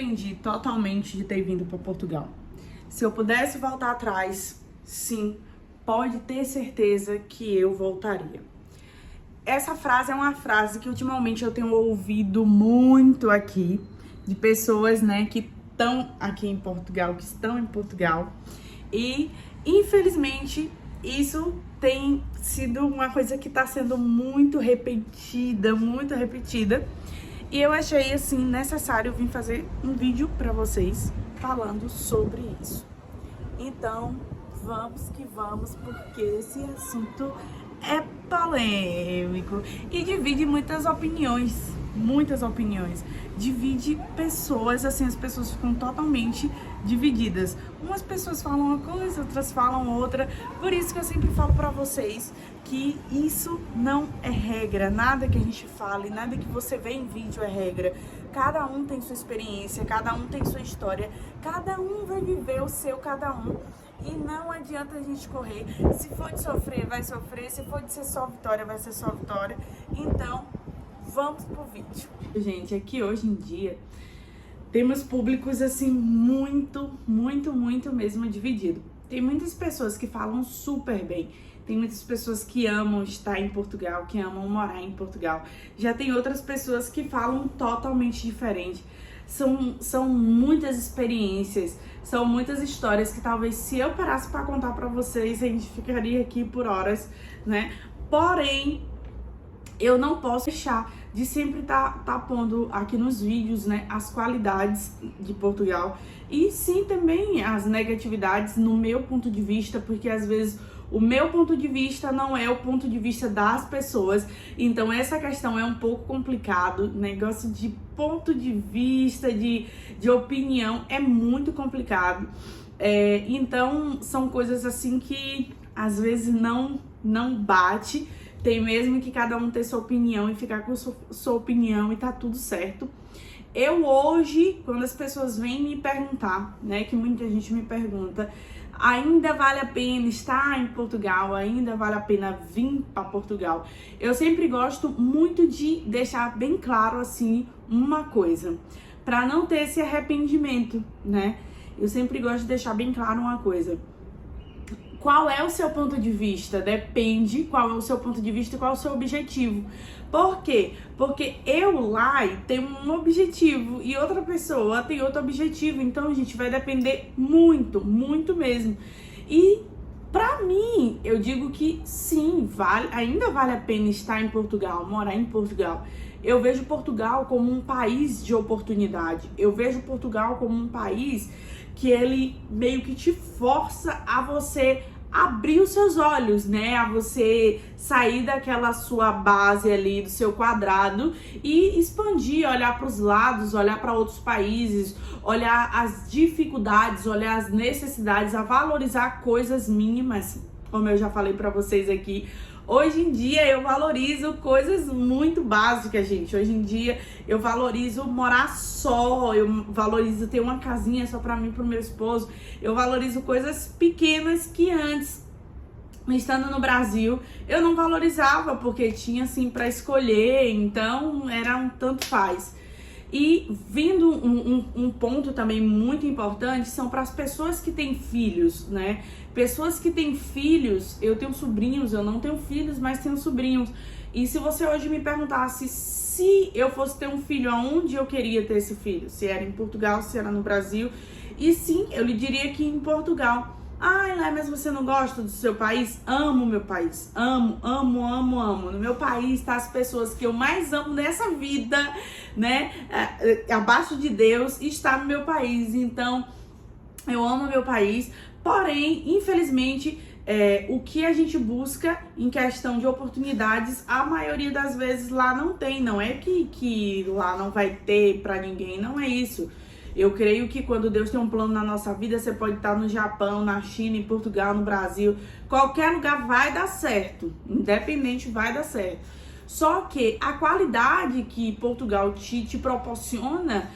arrependi totalmente de ter vindo para Portugal. Se eu pudesse voltar atrás, sim, pode ter certeza que eu voltaria. Essa frase é uma frase que ultimamente eu tenho ouvido muito aqui, de pessoas, né, que estão aqui em Portugal, que estão em Portugal. E, infelizmente, isso tem sido uma coisa que está sendo muito repetida. E eu achei, assim, necessário vir fazer um vídeo para vocês falando sobre isso. Então, vamos que vamos, porque esse assunto é polêmico e divide muitas opiniões. Divide pessoas, assim, as pessoas ficam totalmente divididas. Umas pessoas falam uma coisa, outras falam outra. Por isso que eu sempre falo pra vocês que isso não é regra. Nada que a gente fale, nada que você vê em vídeo é regra. Cada um tem sua experiência, cada um tem sua história, cada um vai viver o seu cada um. E não adianta a gente correr. Se for de sofrer, vai sofrer. Se for de ser só vitória, vai ser só vitória. Então, vamos pro vídeo. Gente, aqui hoje em dia temos públicos assim muito mesmo dividido. Tem muitas pessoas que falam super bem. Tem muitas pessoas que amam estar em Portugal, que amam morar em Portugal. Já tem outras pessoas que falam totalmente diferente. São muitas experiências, são muitas histórias que talvez se eu parasse para contar para vocês, a gente ficaria aqui por horas, né? Porém, eu não posso deixar de sempre estar pondo aqui nos vídeos, né, as qualidades de Portugal e sim também as negatividades no meu ponto de vista, porque às vezes o meu ponto de vista não é o ponto de vista das pessoas, então essa questão é um pouco complicado. Negócio de ponto de vista, de opinião é muito complicado. Então são coisas assim que às vezes não bate. Tem mesmo que cada um ter sua opinião e ficar com sua opinião e tá tudo certo. Eu hoje, quando as pessoas vêm me perguntar, né, que muita gente me pergunta, ainda vale a pena estar em Portugal? Ainda vale a pena vir para Portugal? Eu sempre gosto muito de deixar bem claro, assim, uma coisa, para não ter esse arrependimento, né? Eu sempre gosto de deixar bem claro uma coisa. Qual é o seu ponto de vista? Depende qual é o seu ponto de vista e qual é o seu objetivo. Por quê? Porque eu lá tenho um objetivo e outra pessoa tem outro objetivo. Então, gente, vai depender muito mesmo. E pra mim, eu digo que sim, ainda vale a pena estar em Portugal, morar em Portugal. Eu vejo Portugal como um país de oportunidade. Eu vejo Portugal como um país que ele meio que te força a você abrir os seus olhos, né? A você sair daquela sua base ali, do seu quadrado e expandir, olhar para os lados, olhar para outros países, olhar as dificuldades, olhar as necessidades, a valorizar coisas mínimas, como eu já falei para vocês aqui. Hoje em dia eu valorizo coisas muito básicas, gente. Hoje em dia eu valorizo morar só, eu valorizo ter uma casinha só pra mim e pro meu esposo. Eu valorizo coisas pequenas que antes, estando no Brasil, eu não valorizava, porque tinha assim pra escolher, então era um tanto faz. E vindo um ponto também muito importante são para as pessoas que têm filhos, né? Pessoas que têm filhos, eu tenho sobrinhos, eu não tenho filhos, mas tenho sobrinhos. E se você hoje me perguntasse se eu fosse ter um filho, aonde eu queria ter esse filho? Se era em Portugal, se era no Brasil. E sim, eu lhe diria que em Portugal. Ai, Lai, mas você não gosta do seu país? Amo meu país, amo. No meu país tá as pessoas que eu mais amo nessa vida, né? Abaixo de Deus, está no meu país. Então, eu amo meu país. Porém, infelizmente, o que a gente busca em questão de oportunidades, a maioria das vezes lá não tem. Não é que lá não vai ter pra ninguém, não é isso. Eu creio que quando Deus tem um plano na nossa vida, você pode estar no Japão, na China, em Portugal, no Brasil, qualquer lugar vai dar certo, independente vai dar certo. Só que a qualidade que Portugal te proporciona,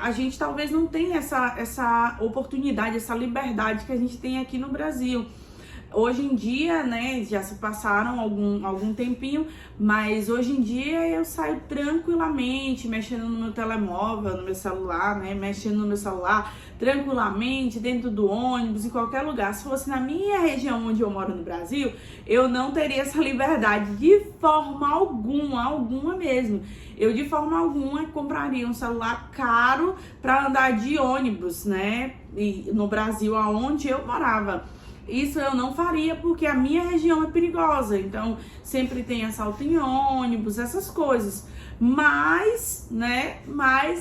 a gente talvez não tenha essa oportunidade, essa liberdade que a gente tem aqui no Brasil. Hoje em dia, né, já se passaram algum tempinho, mas hoje em dia eu saio tranquilamente, mexendo no meu telemóvel, no meu celular, né, mexendo no meu celular tranquilamente, dentro do ônibus, em qualquer lugar. Se fosse na minha região onde eu moro no Brasil, eu não teria essa liberdade de forma alguma mesmo. Eu de forma alguma compraria um celular caro para andar de ônibus, né, e no Brasil, aonde eu morava. Isso eu não faria porque a minha região é perigosa, então sempre tem assalto em ônibus, essas coisas. Mas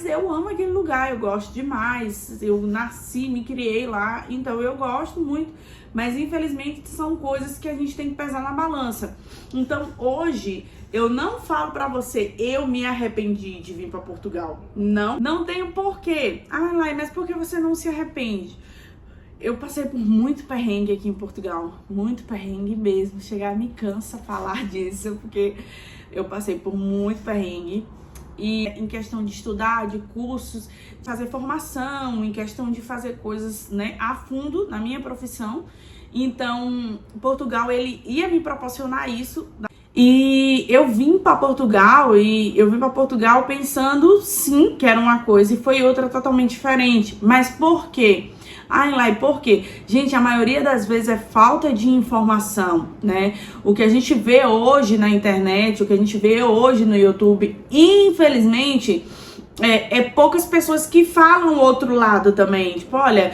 eu amo aquele lugar, eu gosto demais, eu nasci, me criei lá, então eu gosto muito, mas infelizmente são coisas que a gente tem que pesar na balança. Então hoje eu não falo pra você, eu me arrependi de vir pra Portugal, não tenho porquê. Ah, Lai, mas por que você não se arrepende? Eu passei por muito perrengue aqui em Portugal, muito perrengue mesmo. Chegar me cansa falar disso, porque eu passei por muito perrengue. E em questão de estudar, de cursos, fazer formação, em questão de fazer coisas, né, a fundo na minha profissão. Então, Portugal, ele ia me proporcionar isso. E eu vim para Portugal pensando, sim, que era uma coisa e foi outra totalmente diferente. Mas por quê? Ai, Lai, por quê? Gente, a maioria das vezes é falta de informação, né? O que a gente vê hoje na internet, o que a gente vê hoje no YouTube, infelizmente, é poucas pessoas que falam o outro lado também. Tipo, olha,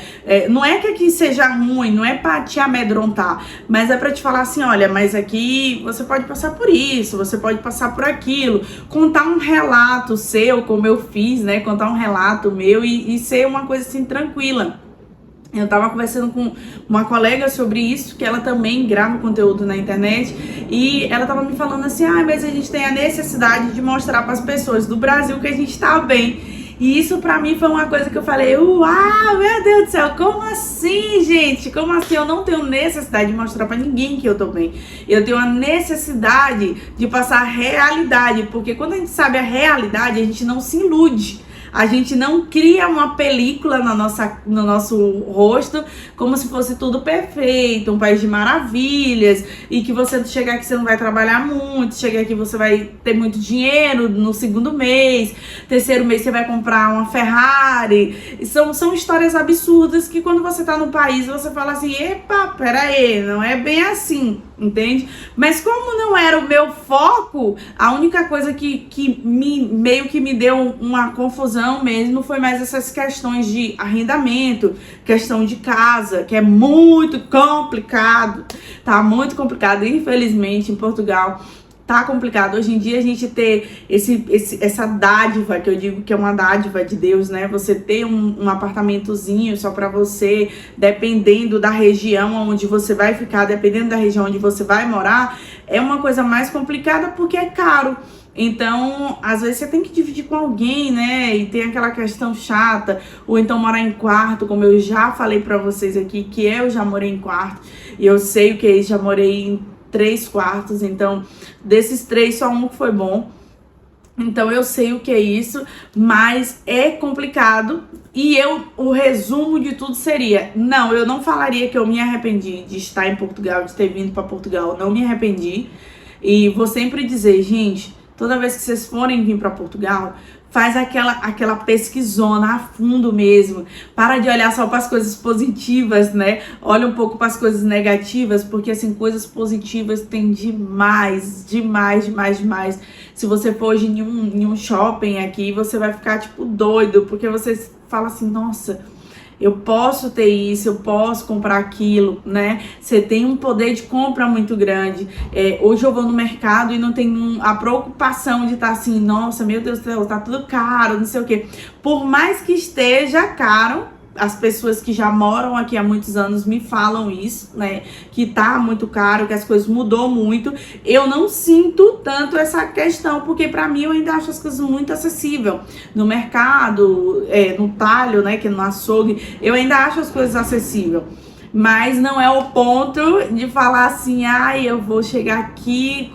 não é que aqui seja ruim, não é pra te amedrontar, mas é pra te falar assim, olha, mas aqui você pode passar por isso, você pode passar por aquilo. Contar um relato seu, como eu fiz, né? Contar um relato meu e ser uma coisa assim, tranquila. Eu tava conversando com uma colega sobre isso, que ela também grava conteúdo na internet, e ela tava me falando assim, mas a gente tem a necessidade de mostrar para as pessoas do Brasil que a gente tá bem. E isso pra mim foi uma coisa que eu falei, uau, meu Deus do céu, como assim, gente? Como assim? Eu não tenho necessidade de mostrar pra ninguém que eu tô bem. Eu tenho a necessidade de passar a realidade, porque quando a gente sabe a realidade, a gente não se ilude. A gente não cria uma película no nosso rosto como se fosse tudo perfeito, um país de maravilhas, e que você chegar aqui você não vai trabalhar muito, chegar aqui você vai ter muito dinheiro no segundo mês, terceiro mês você vai comprar uma Ferrari. São histórias absurdas que quando você tá no país você fala assim, epa, peraí, não é bem assim, entende? Mas como não era o meu foco, a única coisa que meio que me deu uma confusão mesmo foi mais essas questões de arrendamento, questão de casa, que é muito complicado, tá muito complicado, infelizmente em Portugal tá complicado. Hoje em dia a gente ter essa dádiva, que eu digo que é uma dádiva de Deus, né? Você ter um apartamentozinho só pra você, dependendo da região onde você vai ficar, dependendo da região onde você vai morar, é uma coisa mais complicada porque é caro. Então, às vezes você tem que dividir com alguém, né? E tem aquela questão chata, ou então morar em quarto, como eu já falei pra vocês aqui, que eu já morei em quarto, e eu sei o que é isso, já morei em 3 quartos, então desses 3 só um que foi bom. Então eu sei o que é isso, mas é complicado. E o resumo de tudo seria, não, eu não falaria que eu me arrependi de estar em Portugal, de ter vindo para Portugal, não me arrependi. E vou sempre dizer, gente, toda vez que vocês forem vir para Portugal, faz aquela pesquisona a fundo mesmo. Para de olhar só para as coisas positivas, né? Olha um pouco para as coisas negativas, porque assim, coisas positivas tem demais. Se você for hoje em um shopping aqui, você vai ficar tipo doido, porque você fala assim, nossa, eu posso ter isso, eu posso comprar aquilo, né? Você tem um poder de compra muito grande. Hoje eu vou no mercado e não tenho a preocupação de estar assim, nossa, meu Deus do céu, tá tudo caro, não sei o quê. Por mais que esteja caro, as pessoas que já moram aqui há muitos anos me falam isso, né? Que tá muito caro, que as coisas mudou muito. Eu não sinto tanto essa questão, porque pra mim eu ainda acho as coisas muito acessíveis. No mercado, no talho, né? Que é no açougue, eu ainda acho as coisas acessíveis. Mas não é o ponto de falar assim, eu vou chegar aqui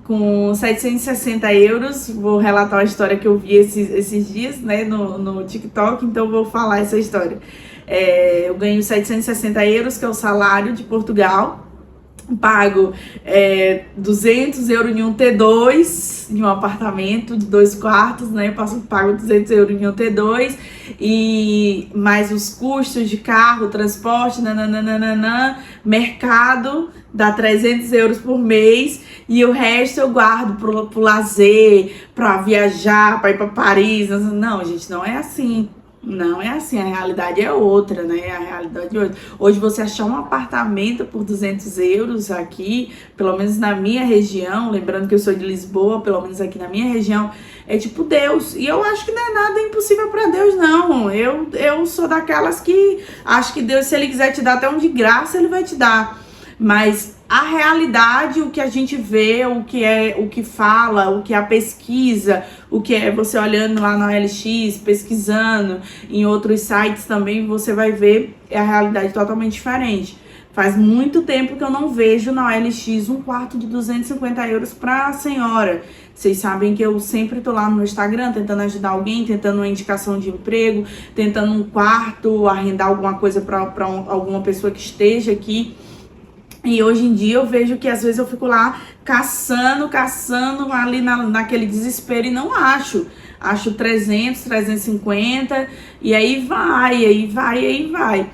com 760 euros, vou relatar uma história que eu vi esses dias, né, no TikTok, então vou falar essa história. eu ganho 760 euros, que é o salário de Portugal. Pago 200 euros em um T2, em um apartamento de 2 quartos, né? Pago 200 euros em um T2 e mais os custos de carro, transporte, nananana, mercado, dá 300 euros por mês e o resto eu guardo pro lazer, pra viajar, pra ir pra Paris. Não, gente, não é assim. Não é assim, a realidade é outra, né? A realidade é outra. Hoje você achar um apartamento por 200 euros aqui, pelo menos na minha região, lembrando que eu sou de Lisboa, pelo menos aqui na minha região, é tipo Deus. E eu acho que não é nada impossível pra Deus, não. Eu sou daquelas que acho que Deus, se Ele quiser te dar até um de graça, Ele vai te dar. Mas a realidade, o que a gente vê, o que fala, o que é a pesquisa, o que é você olhando lá na OLX, pesquisando em outros sites também, você vai ver a realidade totalmente diferente. Faz muito tempo que eu não vejo na OLX um quarto de 250 euros pra senhora. Vocês sabem que eu sempre tô lá no meu Instagram tentando ajudar alguém, tentando uma indicação de emprego, tentando um quarto, arrendar alguma coisa pra alguma pessoa que esteja aqui. E hoje em dia eu vejo que às vezes eu fico lá caçando ali naquele desespero e não acho. Acho 300, 350 e aí vai.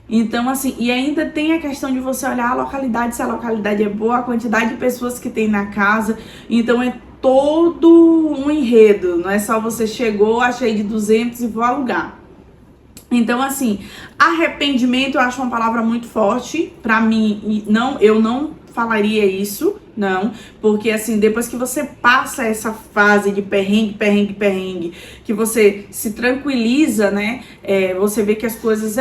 Então, assim, e ainda tem a questão de você olhar a localidade, se a localidade é boa, a quantidade de pessoas que tem na casa. Então é todo um enredo, não é só você chegou, achei de 200 e vou alugar. Então, assim, arrependimento eu acho uma palavra muito forte pra mim. Não, eu não falaria isso, não. Porque, assim, depois que você passa essa fase de perrengue, que você se tranquiliza, né? Você vê que as coisas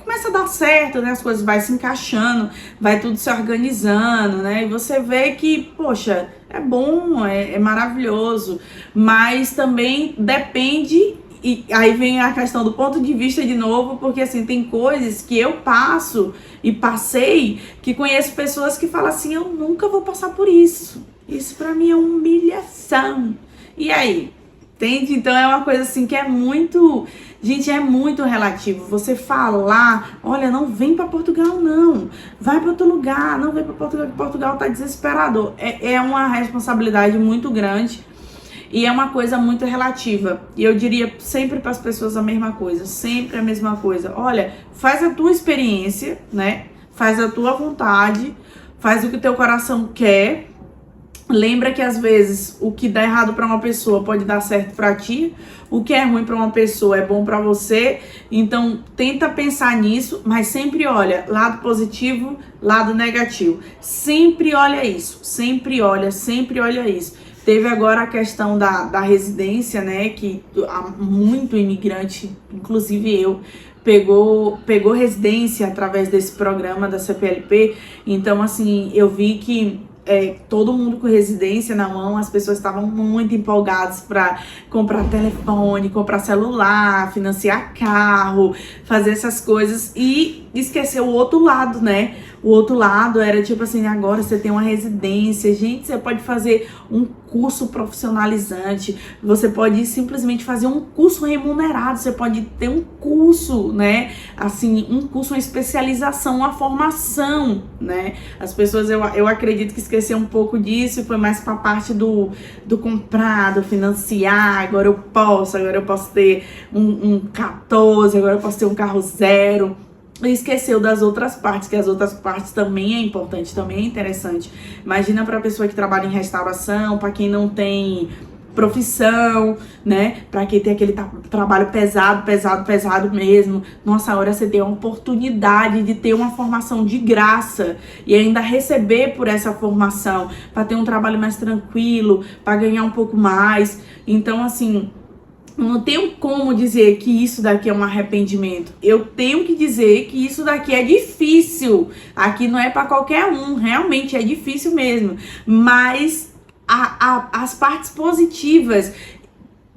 começa a dar certo, né? As coisas vai se encaixando, vai tudo se organizando, né? E você vê que, poxa, é bom, é maravilhoso. Mas também depende. E aí vem a questão do ponto de vista de novo, porque assim, tem coisas que eu passo e passei, que conheço pessoas que falam assim, eu nunca vou passar por isso. Isso pra mim é humilhação. E aí? Entende? Então é uma coisa assim que é muito... Gente, é muito relativo. Você falar, olha, não vem pra Portugal não, vai pra outro lugar, não vem pra Portugal, que Portugal tá desesperador. É uma responsabilidade muito grande. E é uma coisa muito relativa. E eu diria sempre para as pessoas a mesma coisa. Sempre a mesma coisa. Olha, faz a tua experiência, né? Faz a tua vontade. Faz o que o teu coração quer. Lembra que às vezes o que dá errado para uma pessoa pode dar certo para ti. O que é ruim para uma pessoa é bom para você. Então tenta pensar nisso, mas sempre olha lado positivo, lado negativo. Sempre olha isso. Sempre olha isso. Teve agora a questão da residência, né, que há muito imigrante, inclusive eu, pegou residência através desse programa da CPLP. Então, assim, eu vi que todo mundo com residência na mão, as pessoas estavam muito empolgadas para comprar telefone, comprar celular, financiar carro, fazer essas coisas e esquecer o outro lado, né? O outro lado era tipo assim, agora você tem uma residência, gente, você pode fazer um curso profissionalizante, você pode simplesmente fazer um curso remunerado, você pode ter um curso, né? Assim, um curso, uma especialização, uma formação, né? As pessoas, eu acredito que esqueceram um pouco disso e foi mais pra parte do comprar, do financiar, agora eu posso ter um 14, agora eu posso ter um carro zero. E esqueceu das outras partes, que as outras partes também é importante, também é interessante. Imagina para a pessoa que trabalha em restauração, para quem não tem profissão, né? Para quem tem aquele trabalho pesado mesmo. Nossa, agora você tem a oportunidade de ter uma formação de graça e ainda receber por essa formação, para ter um trabalho mais tranquilo, para ganhar um pouco mais. Então, assim, não tenho como dizer que isso daqui é um arrependimento. Eu tenho que dizer que isso daqui é difícil. Aqui não é para qualquer um, realmente é difícil mesmo. Mas as partes positivas,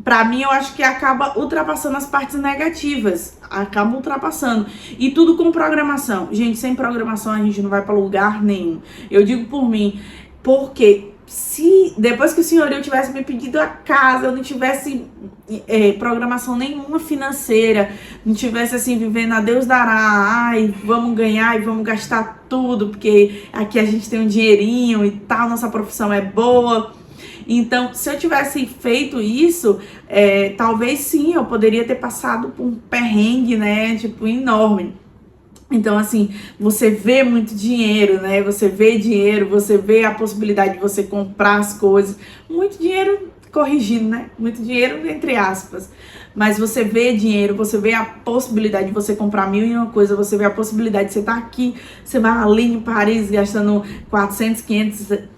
pra mim, eu acho que acaba ultrapassando as partes negativas. Acaba ultrapassando. E tudo com programação. Gente, sem programação a gente não vai pra lugar nenhum. Eu digo por mim, porque se depois que o senhorio tivesse me pedido a casa, eu não tivesse programação nenhuma financeira, não tivesse assim, vivendo a Deus dará, ai, vamos ganhar e vamos gastar tudo, porque aqui a gente tem um dinheirinho e tal, nossa profissão é boa. Então, se eu tivesse feito isso, talvez sim, eu poderia ter passado por um perrengue, né, tipo, enorme. Então, assim, você vê muito dinheiro, né? Você vê dinheiro, você vê a possibilidade de você comprar as coisas. Muito dinheiro, corrigindo, né? Muito dinheiro, entre aspas. Mas você vê dinheiro, você vê a possibilidade de você comprar 1001 coisa, você vê a possibilidade de você estar aqui, você vai ali em Paris gastando 400,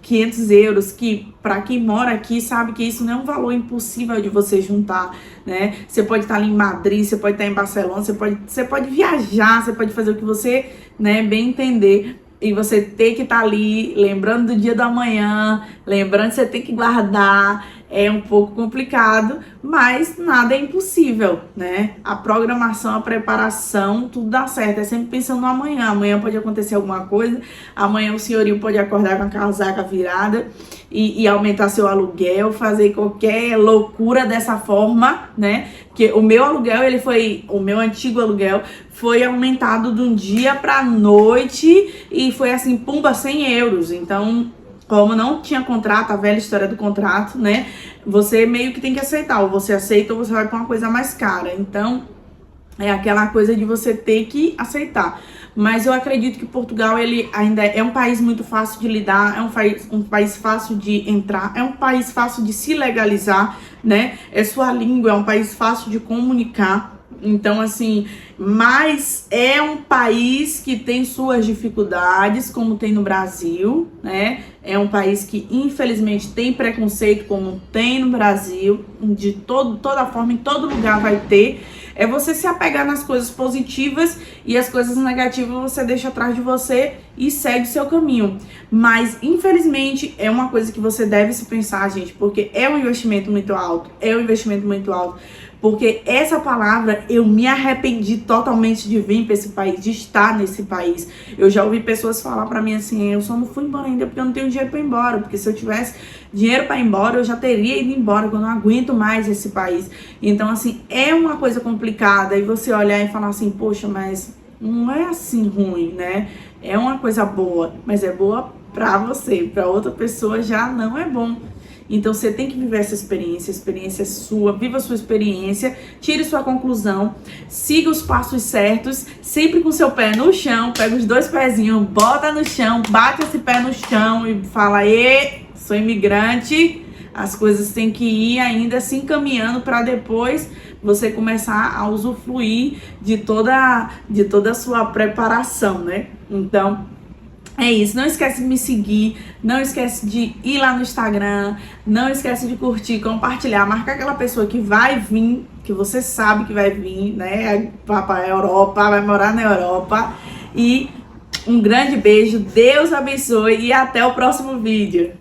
500 euros, que para quem mora aqui sabe que isso não é um valor impossível de você juntar, né? Você pode estar ali em Madrid, você pode estar em Barcelona, você pode viajar, você pode fazer o que você, né, bem entender. E você ter que estar ali, lembrando do dia da manhã, lembrando que você tem que guardar, é um pouco complicado, mas nada é impossível, né? A programação, a preparação, tudo dá certo. É sempre pensando no amanhã. Amanhã pode acontecer alguma coisa, amanhã o senhorio pode acordar com a casaca virada e aumentar seu aluguel, fazer qualquer loucura dessa forma, né? Porque o meu aluguel, o meu antigo aluguel foi aumentado de um dia pra noite e foi assim, pumba, 100 euros. Então, como não tinha contrato, a velha história do contrato, né? Você meio que tem que aceitar. Ou você aceita ou você vai pra uma coisa mais cara. Então, é aquela coisa de você ter que aceitar. Mas eu acredito que Portugal, ele ainda é um país muito fácil de lidar, é um país fácil de entrar, é um país fácil de se legalizar, né? É sua língua, é um país fácil de comunicar. Então, assim, mas é um país que tem suas dificuldades, como tem no Brasil, né? É um país que, infelizmente, tem preconceito, como tem no Brasil, de toda forma, em todo lugar vai ter. É você se apegar nas coisas positivas e as coisas negativas você deixa atrás de você e segue o seu caminho. Mas, infelizmente, é uma coisa que você deve se pensar, gente, porque é um investimento muito alto, porque essa palavra, eu me arrependi totalmente de vir para esse país, de estar nesse país. Eu já ouvi pessoas falar para mim assim, eu só não fui embora ainda porque eu não tenho dinheiro para ir embora, porque se eu tivesse dinheiro para ir embora, eu já teria ido embora, porque eu não aguento mais esse país. Então, assim, é uma coisa complicada, e você olhar e falar assim, poxa, mas não é assim ruim, né? É uma coisa boa, mas é boa para você, para outra pessoa já não é bom. Então você tem que viver essa experiência, a experiência é sua, viva a sua experiência, tire sua conclusão, siga os passos certos, sempre com seu pé no chão, pega os dois pezinhos, bota no chão, bate esse pé no chão e fala, sou imigrante, as coisas têm que ir ainda se encaminhando para depois você começar a usufruir de toda a sua preparação, né? Então, é isso, não esquece de me seguir, não esquece de ir lá no Instagram, não esquece de curtir, compartilhar, marcar aquela pessoa que vai vir, que você sabe que vai vir, né, para a Europa, vai morar na Europa. E um grande beijo, Deus abençoe e até o próximo vídeo.